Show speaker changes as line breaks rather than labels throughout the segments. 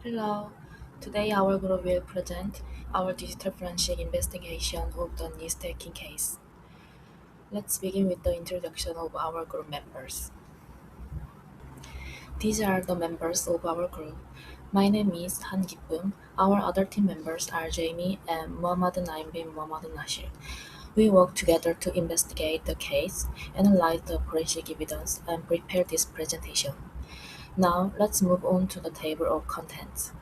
Hello. Today our group will present our digital forensic investigation of the NIST Hacking Case. Let's begin with the introduction of our group members. These are the members of our group. My name is Gippeum. Our other team members are Jamie and Muhammad Naeem bin Muhammad Nasir. We work together to investigate the case, analyze the forensic evidence, and prepare this presentation. Now, let's move on to the table of contents.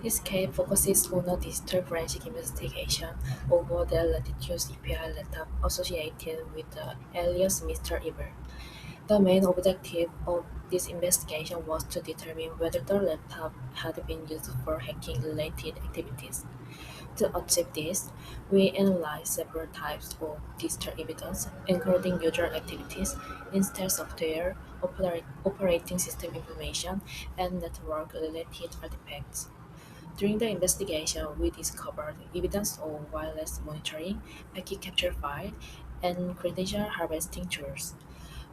This case focuses on a digital forensic investigation over Dell Latitude CPi laptop associated with the alias Mr. Evil. The main objective of this investigation was to determine whether the laptop had been used for hacking-related activities. To achieve this, we analyzed several types of digital evidence, including user activities, installed software, operating system information, and network-related artifacts. During the investigation, we discovered evidence of wireless monitoring, packet capture file, and credential harvesting tools.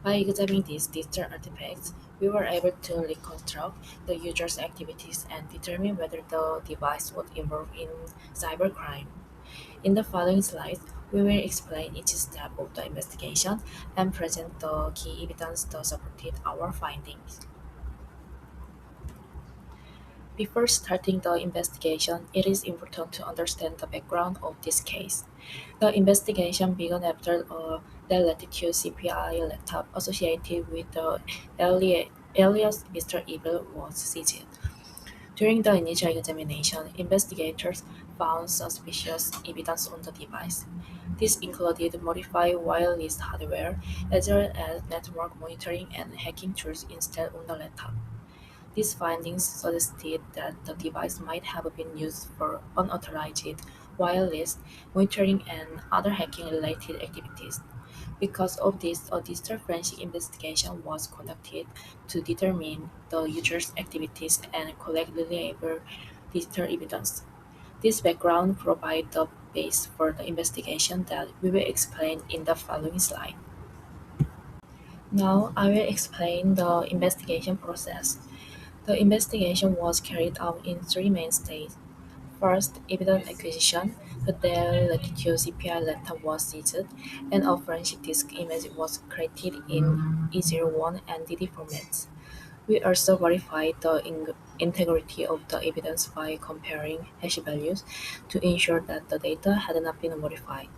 By examining these digital artifacts, we were able to reconstruct the user's activities and determine whether the device was involved in cybercrime. In the following slides, we will explain each step of the investigation and present the key evidence that supported our findings. Before starting the investigation, it is important to understand the background of this case. The investigation began after a Dell Latitude CPi laptop associated with the alias Mr. Evil was seized. During the initial examination, investigators found suspicious evidence on the device. This included modified wireless hardware, as well as network monitoring and hacking tools installed on the laptop. These findings suggested that the device might have been used for unauthorized wireless monitoring and other hacking-related activities. Because of this, a digital forensic investigation was conducted to determine the user's activities and collect reliable digital evidence. This background provides the base for the investigation that we will explain in the following slide. Now, I will explain the investigation process. The investigation was carried out in three main stages. First, evidence acquisition. The Dell Latitude CPI laptop was seized, and a forensic disk image was created in E01 and DD formats. We also verified the integrity of the evidence by comparing hash values to ensure that the data had not been modified.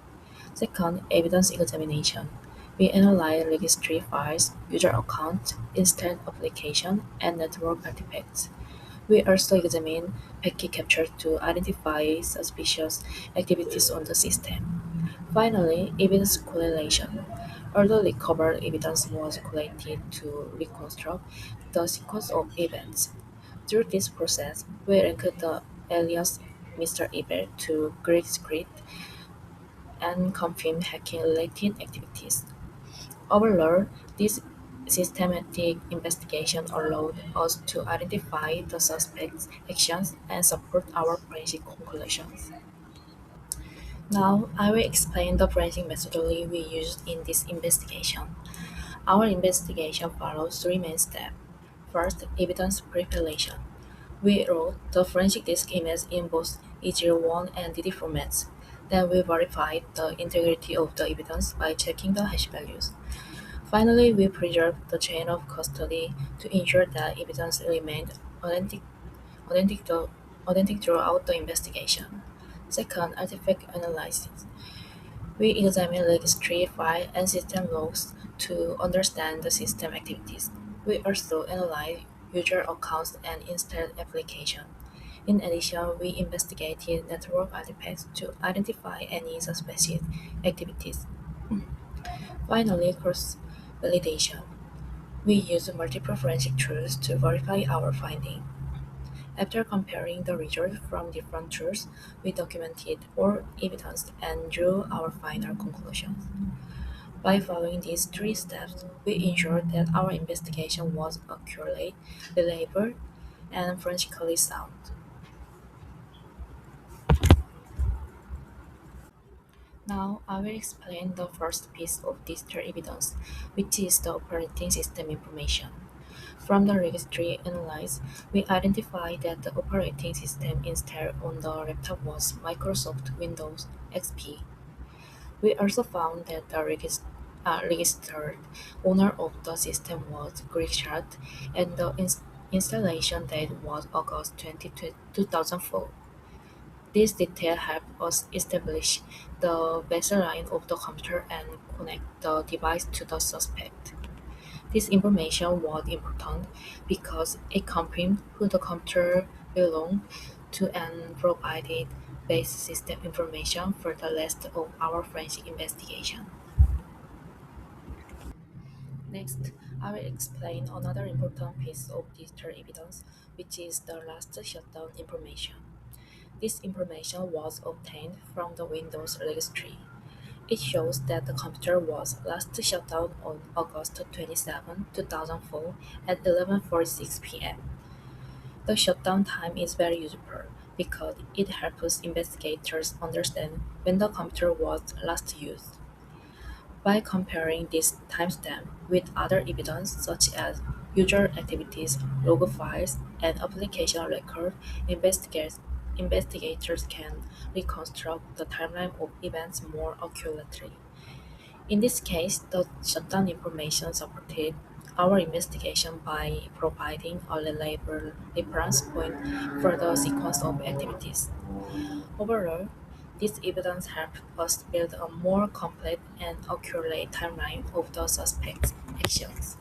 Second, evidence examination. We analyze registry files, user accounts, instant application, and network artifacts. We also examine packet capture to identify suspicious activities on the system. Finally, evidence correlation. Although recovered evidence was collated to reconstruct the sequence of events. Through this process, we linked the alias Mr. Ebert to Greek script and confirmed hacking-related activities. Overall, this systematic investigation allowed us to identify the suspect's actions and support our forensic conclusions. Now, I will explain the forensic methodology we used in this investigation. Our investigation follows three main steps. First, evidence preparation. We wrote the forensic disk image in both E01 and DD formats. Then we verified the integrity of the evidence by checking the hash values. Finally, we preserved the chain of custody to ensure that evidence remained authentic, authentic, to, authentic throughout the investigation. Second, artifact analysis. We examine registry file and system logs to understand the system activities. We also analyze user accounts and installed application. In addition, we investigated network artifacts to identify any suspicious activities. Finally, cross-validation. We use multiple forensic tools to verify our finding. After comparing the results from different tools, we documented all evidence and drew our final conclusions. By following these three steps, we ensured that our investigation was accurate, reliable, and forensically sound. Now I will explain the first piece of digital evidence, which is the operating system information. From the registry analysis, we identified that the operating system installed on the laptop was Microsoft Windows XP. We also found that the registered owner of the system was Grichard, and the installation date was August 20, 2004. This detail helped us establish the baseline of the computer and connect the device to the suspect. This information was important because it confirmed who the computer belonged to and provided base system information for the rest of our forensic investigation. Next, I will explain another important piece of digital evidence, which is the last shutdown information. This information was obtained from the Windows registry. It shows that the computer was last shut down on August 27, 2004 at 11:46 p.m. The shutdown time is very useful because it helps investigators understand when the computer was last used. By comparing this timestamp with other evidence such as user activities, log files, and application records, investigators can reconstruct the timeline of events more accurately. In this case, the shutdown information supported our investigation by providing a reliable reference point for the sequence of activities. Overall, this evidence helped us build a more complete and accurate timeline of the suspect's actions.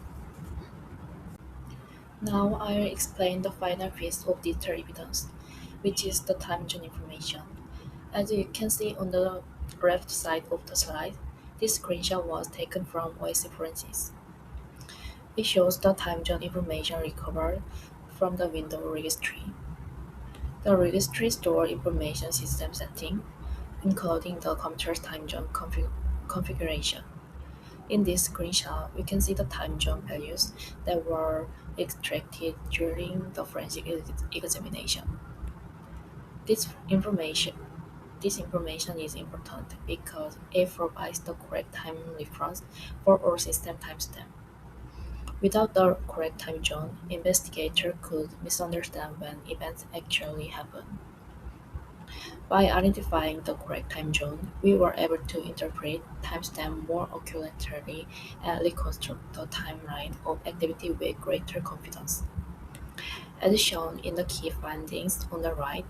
Now I'll explain the final piece of digital evidence, which is the time zone information. As you can see on the left side of the slide, this screenshot was taken from OSC Forensics. It shows the time zone information recovered from the Windows registry. The registry stores information system setting, including the computer's time zone configuration. In this screenshot, we can see the time zone values that were extracted during the forensic examination. This information This information is important because it provides the correct time reference for all system timestamp. Without the correct time zone, investigator could misunderstand when events actually happen. By identifying the correct time zone, we were able to interpret timestamp more accurately and reconstruct the timeline of activity with greater confidence. As shown in the key findings on the right,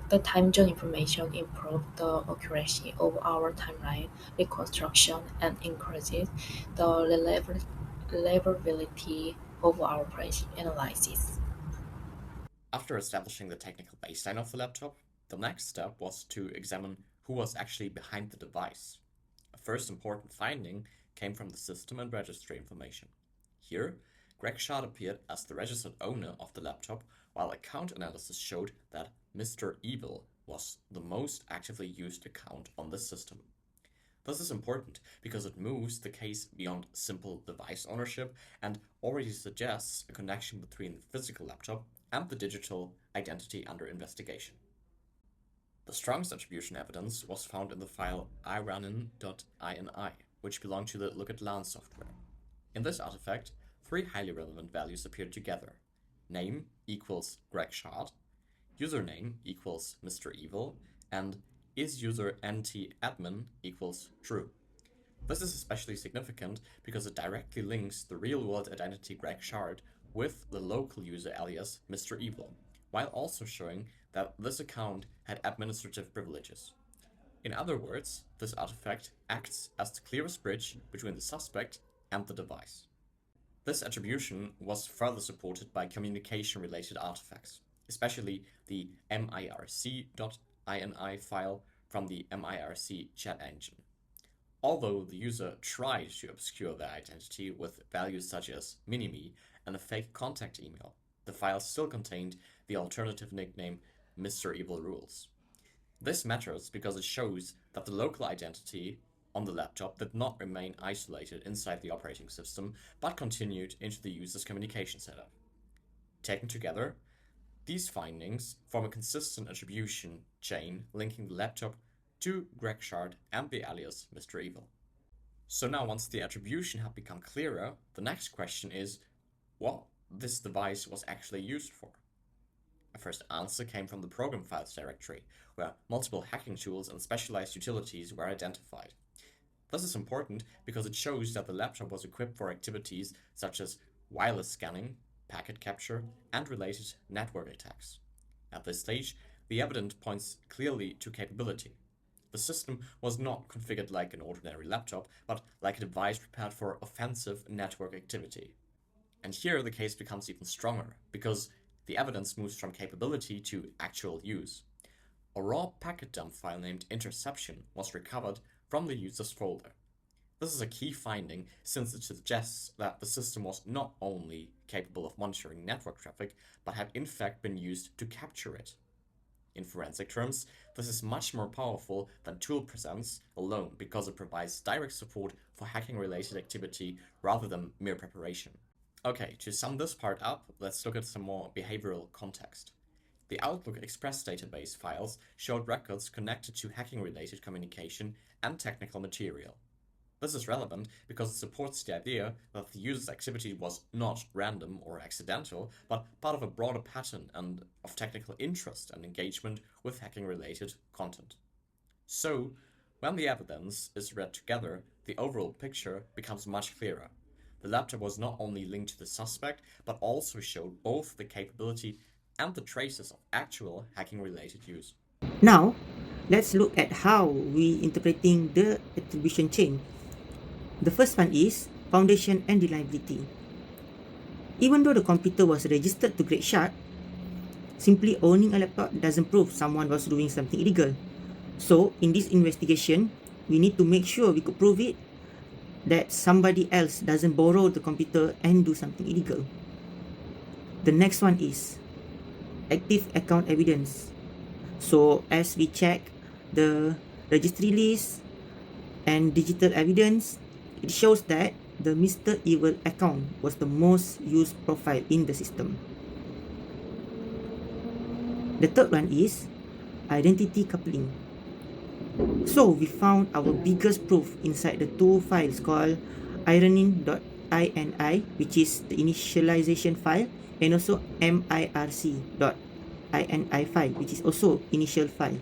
the time zone information improved the accuracy of our timeline reconstruction and increases the reliability of our forensic analysis.
After establishing the technical baseline of the laptop, the next step was to examine who was actually behind the device. A first important finding came from the system and registry information. Here, Greg Schad appeared as the registered owner of the laptop, while account analysis showed that Mr. Evil was the most actively used account on the system. This is important because it moves the case beyond simple device ownership and already suggests a connection between the physical laptop and the digital identity under investigation. The strongest attribution evidence was found in the file iranin.ini, which belonged to the lookatlan software. In this artifact, three highly relevant values appeared together. Name equals Greg Schad, username equals Mr. Evil, and isuser_nt_admin equals true. This is especially significant because it directly links the real-world identity Greg Schad with the local user alias Mr. Evil, while also showing that this account had administrative privileges. In other words, this artifact acts as the clearest bridge between the suspect and the device. This attribution was further supported by communication-related artifacts, especially the mirc.ini file from the mirc chat engine. Although the user tried to obscure their identity with values such as minime and a fake contact email, the file still contained the alternative nickname Mr. Evil Rules. This matters because it shows that the local identity on the laptop did not remain isolated inside the operating system, but continued into the user's communication setup. Taken together, these findings form a consistent attribution chain linking the laptop to Greg Shard and the alias Mr. Evil. So now once the attribution had become clearer, the next question is what this device was actually used for. A first answer came from the program files directory, where multiple hacking tools and specialized utilities were identified. This is important because it shows that the laptop was equipped for activities such as wireless scanning, packet capture, and related network attacks. At this stage, the evidence points clearly to capability. The system was not configured like an ordinary laptop, but like a device prepared for offensive network activity. And here the case becomes even stronger, because the evidence moves from capability to actual use. A raw packet dump file named interception was recovered from the user's folder. This is a key finding since it suggests that the system was not only capable of monitoring network traffic, but had in fact been used to capture it. In forensic terms, this is much more powerful than tool presence alone because it provides direct support for hacking-related activity rather than mere preparation. Okay, to sum this part up, let's look at some more behavioral context. The Outlook Express database files showed records connected to hacking-related communication and technical material. This is relevant because it supports the idea that the user's activity was not random or accidental, but part of a broader pattern and of technical interest and engagement with hacking-related content. So, when the evidence is read together, the overall picture becomes much clearer. The laptop was not only linked to the suspect, but also showed both the capability and the traces of actual hacking-related use.
Now, let's look at how we interpreting the attribution chain. The first one is foundation and reliability. Even though the computer was registered to Greg Shard, simply owning a laptop doesn't prove someone was doing something illegal. So, in this investigation, we need to make sure we could prove it that somebody else doesn't borrow the computer and do something illegal. The next one is active account evidence. So, as we check the registry list and digital evidence, it shows that the Mr. Evil account was the most used profile in the system. The third one is identity coupling. So we found our biggest proof inside the two files called ironing.ini, which is the initialization file, and also mirc.ini file, which is also initial file.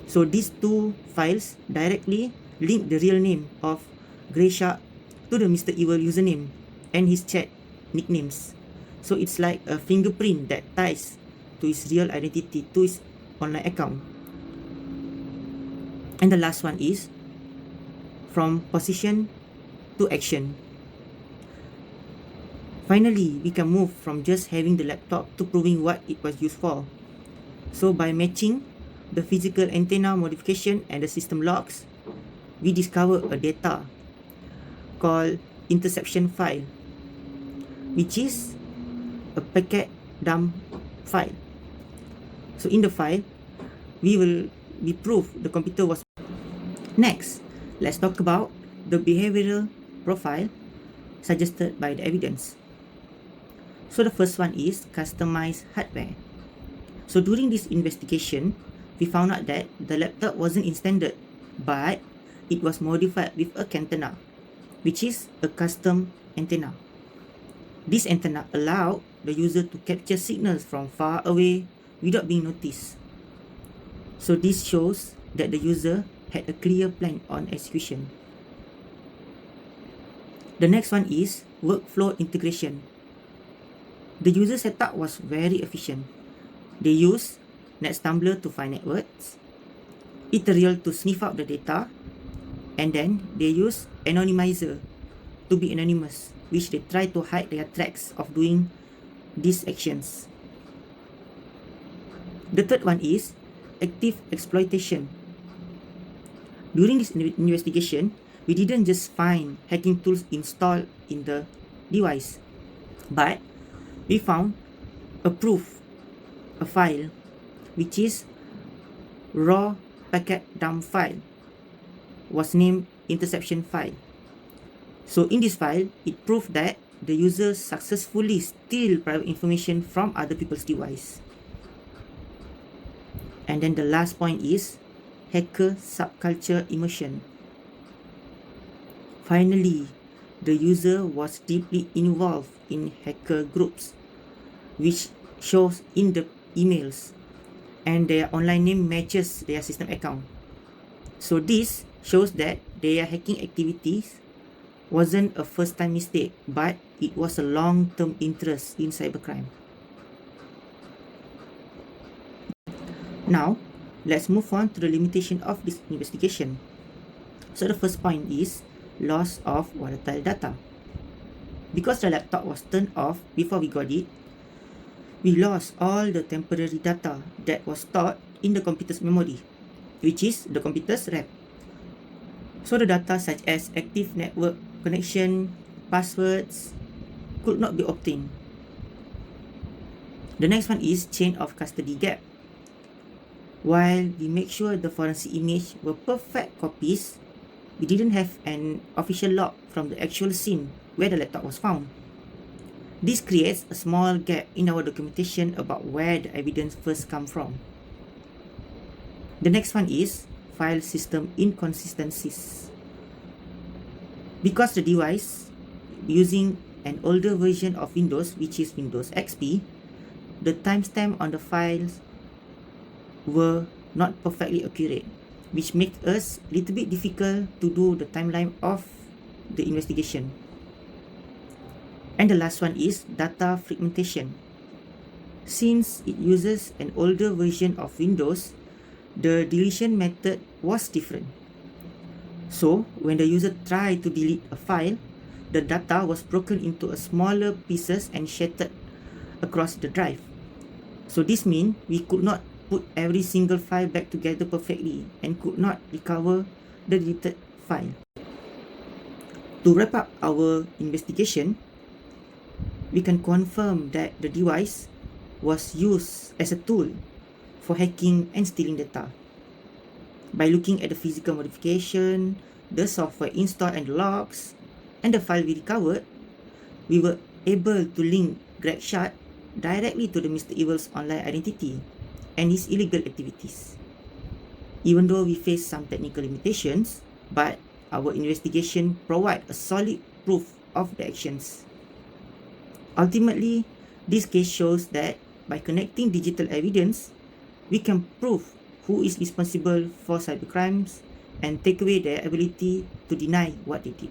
So these two files directly link the real name of Greg Shard to the Mr. Evil username and his chat nicknames. So it's like a fingerprint that ties to his real identity to his online account. And the last one is from position to action. Finally, we can move from just having the laptop to proving what it was used for. So by matching the physical antenna modification and the system logs, we discover a data called interception file, which is a packet dump file. So in the file, we prove the computer was. Next, let's talk about the behavioral profile suggested by the evidence. So the first one is customized hardware. So during this investigation, we found out that the laptop wasn't in standard, but it was modified with a antenna, which is a custom antenna. This antenna allowed the user to capture signals from far away without being noticed. So this shows that the user had a clear plan on execution. The next one is workflow integration. The user setup was very efficient. They used NetStumbler to find networks, Ethereal to sniff out the data, and then they use anonymizer to be anonymous, which they try to hide their tracks of doing these actions. The third one is active exploitation. During this investigation, we didn't just find hacking tools installed in the device, but we found a proof, a file, which is raw packet dump file, was named interception file. So in this file, it proved that the user successfully steal private information from other people's device. And then the last point is hacker subculture immersion. Finally, the user was deeply involved in hacker groups, which shows in the emails, and their online name matches their system account. So this shows that their hacking activities wasn't a first-time mistake, but it was a long-term interest in cybercrime. Now, let's move on to the limitation of this investigation. So the first point is loss of volatile data. Because the laptop was turned off before we got it, we lost all the temporary data that was stored in the computer's memory, which is the computer's RAM. So the data such as active network connection, passwords, could not be obtained. The next one is chain of custody gap. While we make sure the forensic image were perfect copies, we didn't have an official log from the actual scene where the laptop was found. This creates a small gap in our documentation about where the evidence first come from. The next one is file system inconsistencies. Because the device using an older version of Windows, which is Windows XP, the timestamp on the files were not perfectly accurate, which makes us a little bit difficult to do the timeline of the investigation. And the last one is data fragmentation. Since it uses an older version of Windows, the deletion method was different. So, when the user tried to delete a file, the data was broken into smaller pieces and shattered across the drive. So this means we could not put every single file back together perfectly and could not recover the deleted file. To wrap up our investigation, we can confirm that the device was used as a tool for hacking and stealing data. By looking at the physical modification, the software installed and the logs, and the file we recovered, we were able to link Greg Shard directly to the Mr. Evil's online identity and his illegal activities. Even though we face some technical limitations, but our investigation provides a solid proof of the actions. Ultimately, this case shows that by connecting digital evidence, we can prove who is responsible for cybercrimes and take away their ability to deny what they did.